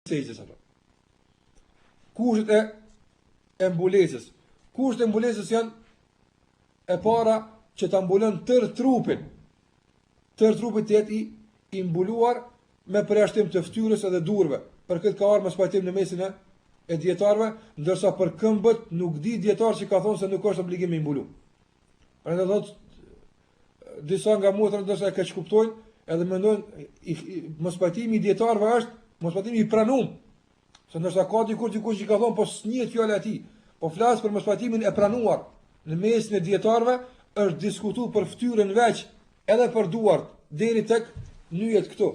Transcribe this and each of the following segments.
sejdës ato. Kushtet e mbulesës. Kushtet e mbulesës janë e para që ta mbulon tërë trupin. Tërë trupin të jetë i mbuluar me përjashtim të fytyrës edhe durve. Për këtë ka ardhur mos pajtim në mesin e dietarëve, ndërsa për këmbët nuk di dietar që ka thonë se nuk është obligim me mbulu. Prandaj thotë disa nga motrat ndoshta e keq kuptojnë, edhe mendojnë mos pajtimi i dietarëve është mos pajtimi i pranuar. Se ndoshta ka dikush që ka thonë po s'njihet fjala e tij. Po flas për mos pajtimin e pranuar. Në mesin e dietarëve është diskutuar për fytyrën veç, edhe për duart, deri tek nyjet këtu.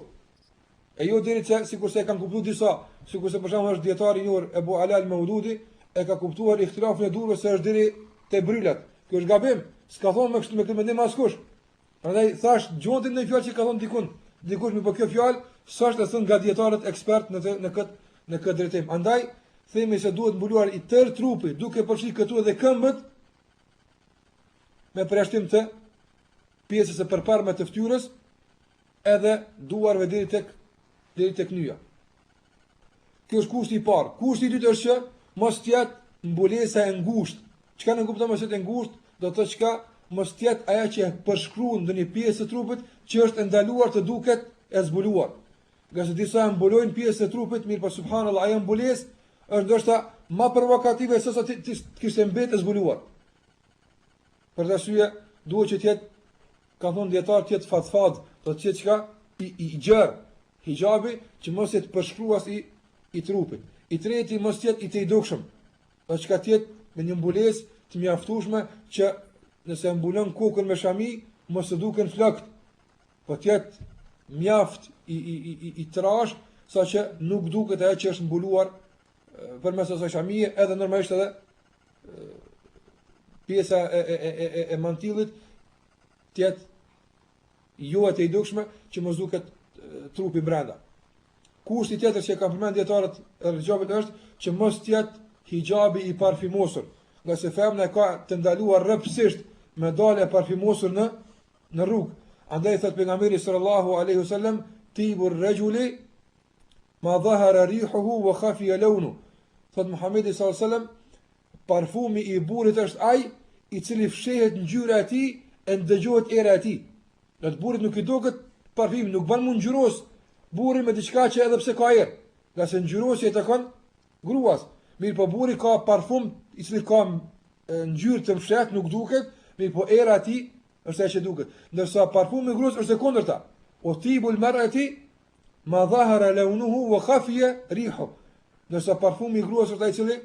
E jo deri se sikurse e kanë kuptuar disa, sikurse për shembull është dietari i njohur Ebu Ala al-Maududi e ka kuptuar ihtilafin e durve se është deri te brylat. Kjo është gabim, s'ka thonë me këtë mendim askush. Prandaj thash gjontin në fjalë që ka thonë dikush me po kjo fjalë s'është e thënë nga dietarët ekspert në këtë drejtim. Andaj themi se duhet mbuluar i tërë trupi, duke përfshirë këtu edhe këmbët me përjashtim të pjesës së përparme të fytyrës edhe duarve deri tek nyja. Kjo është kushti i parë. Kushti i dytë është që mos të jetë mbulesa e ngushtë. Çka ne kuptojmë se të ngushtë, do të thotë çka mos të jetë ajo që përshkruan ndonjë pjesë të trupit që është ndaluar të duket e zbuluar. Nga se disa mbulojnë pjesë të trupit, mirë po subhanallahu ajo mbulesë është ndoshta më provokative se sa të kishte mbetë e zbuluar. Për këtë arsye duhet që të jetë, ka thonë dietar, të jetë fatfad, do të jetë çka i gjerë hijabi që mos jetë përshkruas i trupit. I treti mos jetë i të dukshëm. Do çka të jetë me një mbulesë të mjaftueshme që nëse mbulon kokën me shami, mos të duken flokët. Po të jetë mjaft i trash saqë nuk duket ajo që është mbuluar përmes asaj shamie, edhe normalisht edhe pjesa e mantillit të jetë jo e të dukshme që mos duket trupi brenda. Kushti tjetër që kanë përmendur dietarët e hijabit është që mos të jetë hijabi i parfymosur, nga se femra ka të ndaluar rrepsisht me dalë e parfymosur në rrugë. Andaj thot pejgamberi sallallahu alaihi wasallam, tibur rajuli ma dhahara rihuhu wa khafiya lawnu. Thot Muhamedi sallallahu alaihi wasallam, parfumi i burrit është ai i cili fshehet ngjyra e tij e ndëgjohet era e tij. Në burrit nuk i duket parfumi, nuk bën mund ngjyros burri me diçka që edhe pse ka erë, nga se ngjyrosja e takon gruas. Mirë po burri ka parfum i cili ka ngjyrë të fshehtë, nuk duket, mirë po era e tij është ajo që duket. Ndërsa parfumi i gruas është e kundërta. O tibul mar'ati ma dhahara lawnuhu wa khafiya rihu. Ndërsa parfumi i gruas është ai i cili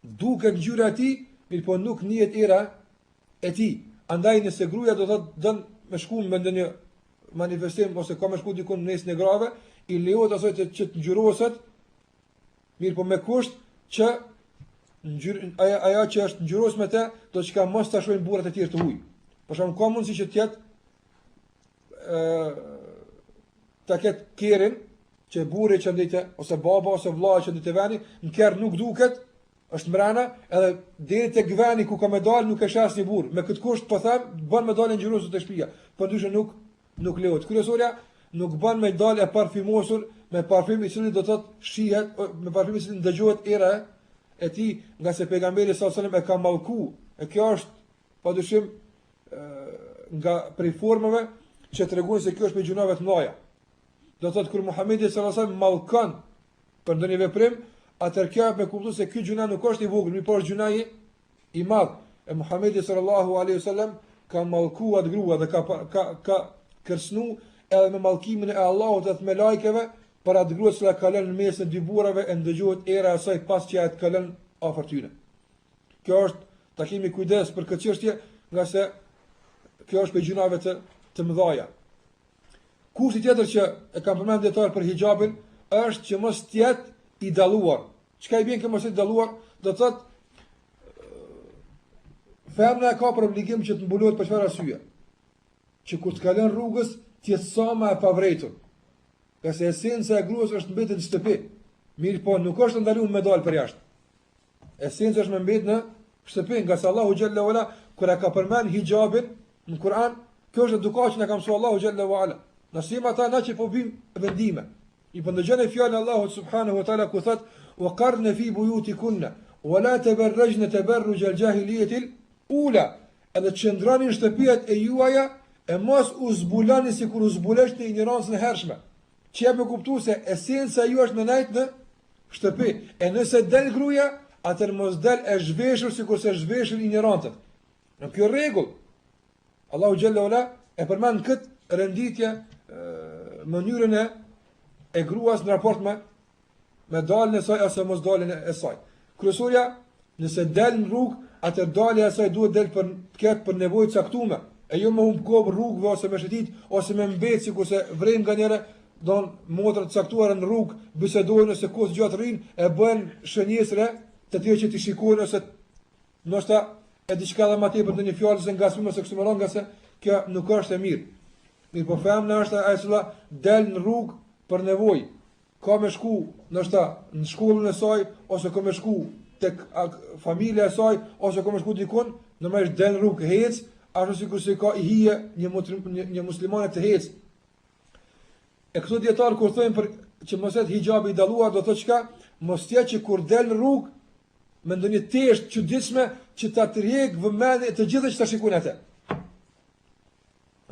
duket ngjyra e tij, mirë po nuk njihet era e tij. Andaj nëse gruaja do thotë don me shku me ndonjë manifestim ose ka me shku diku në nesën e grave, i lejohet asoj që të ngjyroset, mirë po me kusht që ajo që është ngjyros me të, do që ka mos ta shohin burrat e tjerë të huaj. Për shembull, ka mundësi që të jetë ta ketë kerrin që burri që ndite ose baba ose vllai që ndite vani, në kerr nuk duket, është mbrana, edhe deri tek vani ku ka më dal nuk e sheh asnjë burr. Me këtë kusht po them, bën me dalë ngjyrosur te shtëpia. Po ndyshe nuk lejohet. Kryesorja nuk bën me dalë e parfymosur me parfym i cili do të thotë shihet, me parfym i cili ndëgjohet era e tij, nga se pejgamberi sallallahu alajhi wasallam e ka mallku. E kjo është padyshim nga prej formave që tregojnë se kjo është me gjunave të mëdha. Do thotë kur Muhamedi sallallahu alajhi wasallam mallkon për ndonjë veprim, atëherë kjo me kuptues se ky gjuna nuk është i vogël, mirë po është gjuna i madh. E Muhamedi sallallahu alaihi wasallam ka mallkuar atë grua dhe ka kërcënu edhe me mallkimin e Allahut dhe të melajkeve për atë grua që ka lënë në mes të dy burrave e ndëgjohet era e saj pas që ajo ka lënë afër tyre. Kjo është ta kemi kujdes për këtë çështje, nga se kjo është për gjunave të mëdha. Kushti tjetër që e kam përmendur dietar për hijabin është që mos të jetë i dalluar. Çka i bën që mos të dalluar? Do të thotë femra ka për obligim që të mbulohet për çfarë arsye? Që kur të kalon rrugës të jetë sa më e pavretur. Ka se esenca e gruas është mbetet në shtëpi. Mirë po nuk është ndaluar me dal për jashtë. Esenca është me mbet në shtëpi, nga se Allahu xhalla wala kur ka përmend hijabin në Kur'an, kjo është edukata që na ka mësuar Allahu xhalla wala. Nëse ata na që po vim vendime. I përndëgjën e fjallë Allahu subhanahu wa ta'ala ku thot, wa qarna fi buyutikunna, wa la tabarrajna tabarruj al-jahiliyatil ula. Edhe qëndrani në shtëpiat e juaja, e mos u zbulani si kur u zbulesht në ignorancën e hershme. Që jep me kuptu se esenca ju është me nejtë në shtëpi. E nëse del gruja, atër mos del e zhveshur si kur se zhveshur ignorantët. Në kjo regull, Allahu Gjelle Ola e përmen këtë renditje mënyrën e gruas në raport me dalën e saj ose mos dalën e saj. Kryesorja, nëse del në rrugë, atër dalja e saj duhet del për nevojë caktuar. E jo me humbkov rrugëve ose me shëtit, ose me mbet si kurse vrejnë nga njëre, don motrët caktuara në rrugë, bisedojnë ose kohë gjatë rrinë, e bëhen shënjesre të tjerë që t'i shikojnë ose ndoshta e diçka dhe ma tepër në një fjalë se ngasmim ose kështu me radhë, nga se kjo nuk është e mirë. Mirë po femna është ajo që del në rrugë për nevojë. Ka me shku ndoshta në shkollën e saj ose ka me shku tek familja e saj ose ka me shku dikon, normalisht del në rrugë hec, ashtu sikur se ka i hije një muslimane të hec. E këto dietar kur thonë për që mos jetë hijabi i dalluar, do thotë çka? Mos jetë që kur del në rrugë me ndonjë tesh çuditshme që ta tërheq vëmendjen e të gjithë që ta shikojnë atë.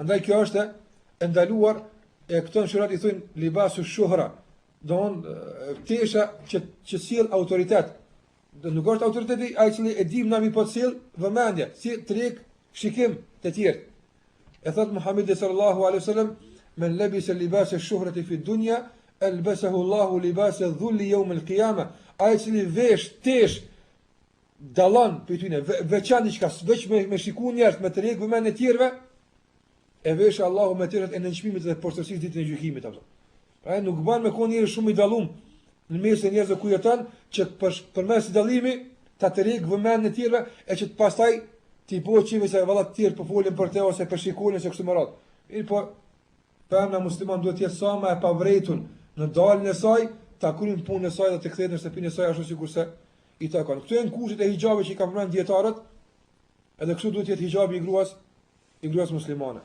Andaj kjo është e ndaluar, e këto në shërat i thonë libasu shuhra, don tesha që sjell autoritet. Nuk është autoriteti ai që e dim nami po sjell vëmendje, si tërheq shikim të tjerë. E thot Muhamedi sallallahu alaihi wasallam, men labisa libasa ash-shuhrati fi dunya albasahu Allahu libasa dhulli yawm al-qiyamah. Ai që vesh tesh dallon për tyne, veçan diçka, veç me shikuar njerëz, me tërheq vëmendjen e tjerëve, e vesh Allahu me tërhet e nënçmimit dhe poshtërisë ditën e gjykimit apo. Ai nuk bën me kon njerëz shumë i dallum në mes e njerëzve ku jeton, që përmes dallimi ta tërheq vëmendjen e tjerëve e që pastaj ti po qive se valla të tjerë po folin për te ose për shikonin se kështu më radh. Mirë po, femna musliman duhet të jetë sa më e pavretur në dalën e saj, ta kryen punën e saj dhe të kthehet në shtëpinë e saj ashtu sikurse i takon. Këto janë kushtet e hijabit që i kanë përmend dietarët, edhe kështu duhet të jetë hijabi i gruas muslimane.